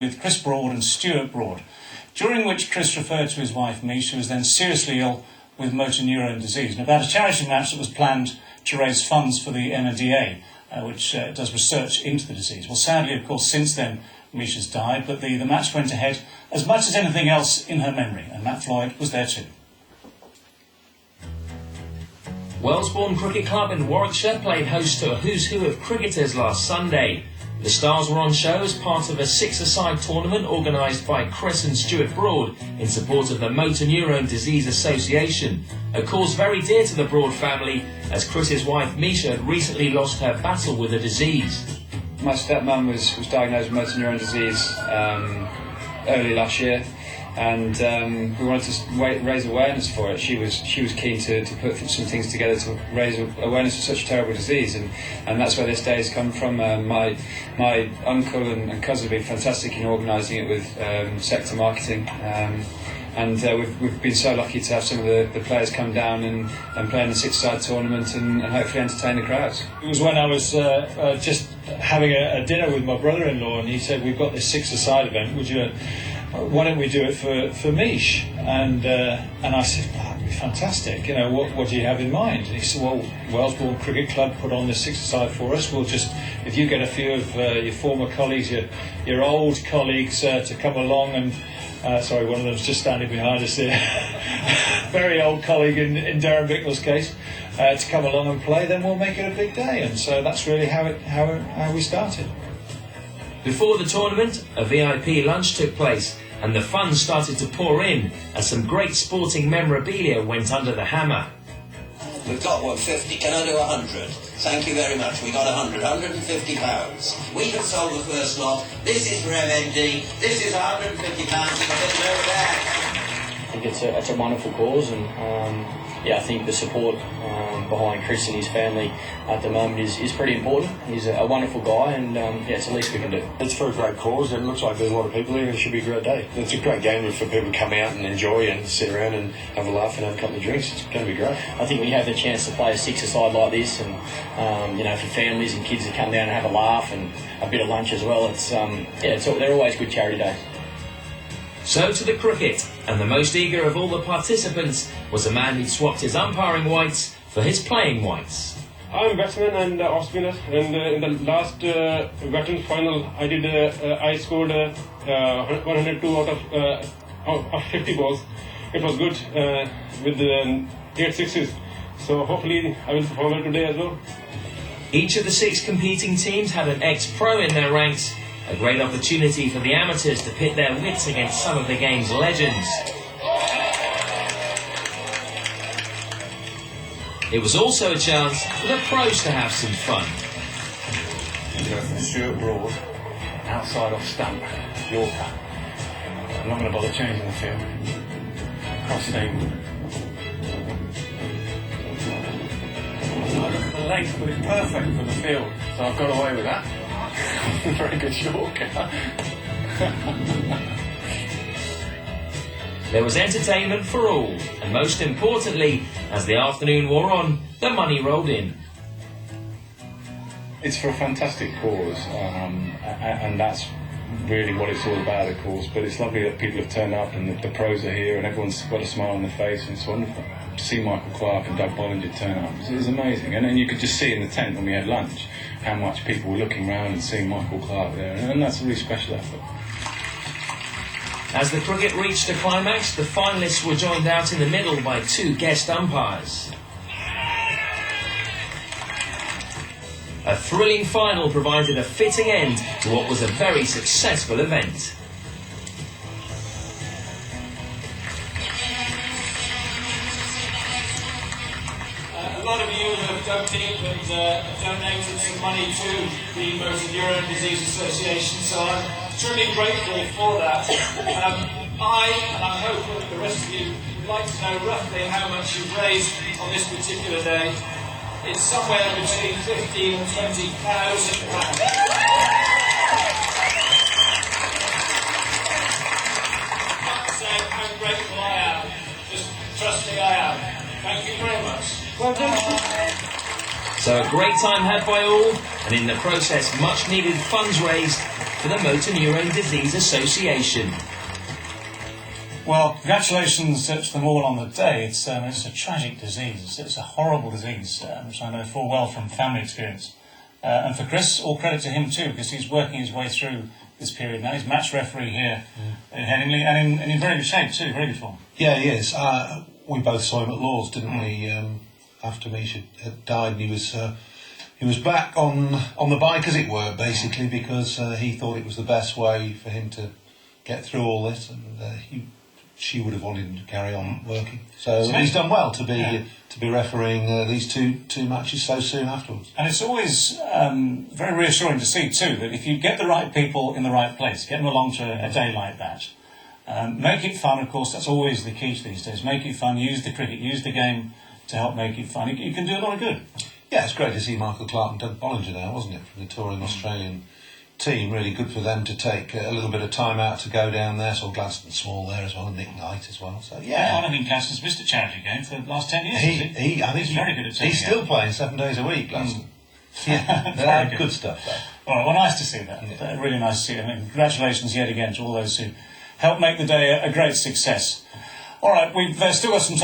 with Chris Broad and Stuart Broad, during which Chris referred to his wife Mish, who was then seriously ill with motor neurone disease, and about a charity match that was planned to raise funds for the NADA, which does research into the disease. Well, sadly, of course, since then, Mish has died, but the match went ahead as much as anything else in her memory, and Matt Floyd was there too. Wellesbourne Cricket Club in Warwickshire played host to a who's who of cricketers last Sunday. The Stars were on show as part of a six-a-side tournament organised by Chris and Stuart Broad in support of the Motor Neurone Disease Association, a cause very dear to the Broad family, as Chris's wife Misha had recently lost her battle with the disease. My stepmum was diagnosed with motor neurone disease early last year, and we wanted to raise awareness for it. She was keen to put some things together to raise awareness of such a terrible disease, and that's where this day has come from. My uncle and cousin have been fantastic in organising it with sector marketing, and we've been so lucky to have some of the players come down and play in the six-side tournament and hopefully entertain the crowds. It was when I was just having a dinner with my brother-in-law, and he said, "We've got this six-a-side event, why don't we do it for Mish?" And I said, "Oh, that'd be fantastic. You know, what do you have in mind?" And he said, "Well, Wellesbourne Cricket Club put on this six-a-side for us. We'll just, if you get a few of your former colleagues, your old colleagues to come along and." Sorry, one of them's just standing behind us there. Very old colleague in Darren Bicknell's case, to come along and play, then we'll make it a big day. And so that's really how we started. Before the tournament, a VIP lunch took place, and the funds started to pour in as some great sporting memorabilia went under the hammer. We've got 150, can I do 100? Thank you very much. We got 100, £150. We have sold the first lot. This is for MND. This is £150 for the bag. I think it's a wonderful cause, and I think the support behind Chris and his family at the moment is pretty important. He's a wonderful guy, and it's the least we can do. It's for a great cause, and it looks like there's a lot of people here, and it should be a great day. It's a great game for people to come out and enjoy and sit around and have a laugh and have a couple of drinks. It's going to be great. I think when you have the chance to play a six-a-side like this, and for families and kids to come down and have a laugh and a bit of lunch as well, they're always good charity days. So to the cricket, and the most eager of all the participants was a man who swapped his umpiring whites for his playing whites. I'm a batsman and off spinner, and in the last Veterans final I scored 102 out of 50 balls. It was good with 8 sixes, so hopefully I will perform well today as well. Each of the 6 competing teams had an ex-pro in their ranks, a great opportunity for the amateurs to pit their wits against some of the game's legends. It was also a chance for the pros to have some fun. From Stuart Broad, outside off stump, Yorker. I'm not going to bother changing the field. Cross steam. The length, but it's perfect for the field, so I've got away with that. Very good Yorker. There was entertainment for all, and most importantly, as the afternoon wore on, the money rolled in. It's for a fantastic cause, and that's really what it's all about, of course. But it's lovely that people have turned up and the pros are here and everyone's got a smile on their face, and it's wonderful to see Michael Clarke and Doug Bollinger turn up. It was amazing, and then you could just see in the tent when we had lunch how much people were looking around and seeing Michael Clarke there, and that's a really special effort. As the cricket reached a climax, the finalists were joined out in the middle by 2 guest umpires. A thrilling final provided a fitting end to what was a very successful event. A lot of you have dug deep and donated some money to the Motor Neurone Disease Association, so I'm truly grateful for that. I hope that the rest of you would like to know roughly how much you've raised on this particular day. It's somewhere between £15,000 and £20,000. So how grateful I am. Just trust me, I am. Thank you very much. So a great time had by all, and in the process much needed funds raised for the Motor Neurone Disease Association. Well, congratulations to them all on the day. It's a tragic disease. It's a horrible disease, which I know full well from family experience. And for Chris, all credit to him too, because he's working his way through this period now. He's match referee here in Headingley, and in very good shape too, very good form. Yeah, he is. We both saw him at Lord's, didn't we? After Mish had died, and he was back on the bike, as it were, basically, because he thought it was the best way for him to get through all this, and she would have wanted him to carry on working. So he's done well to be refereeing these two matches so soon afterwards. And it's always very reassuring to see too that if you get the right people in the right place, get them along to a day like that, make it fun. Of course, that's always the key to these days. Make it fun. Use the cricket. Use the game to help make it fun. You can do a lot of good. Yeah, it's great to see Michael Clark and Doug Bollinger now, wasn't it, from the touring Australian team. Really good for them to take a little bit of time out to go down there. Saw Gladstone Small there as well, and Nick Knight as well. So yeah, I don't think Gladstone's missed a charity game for the last 10 years. I think he's very good at taking he's still playing 7 days a week, Gladstone. Yeah, good stuff there. All right, well, nice to see that. Yeah. Really nice to see it. And congratulations yet again to all those who helped make the day a great success. All right, we've still got some time.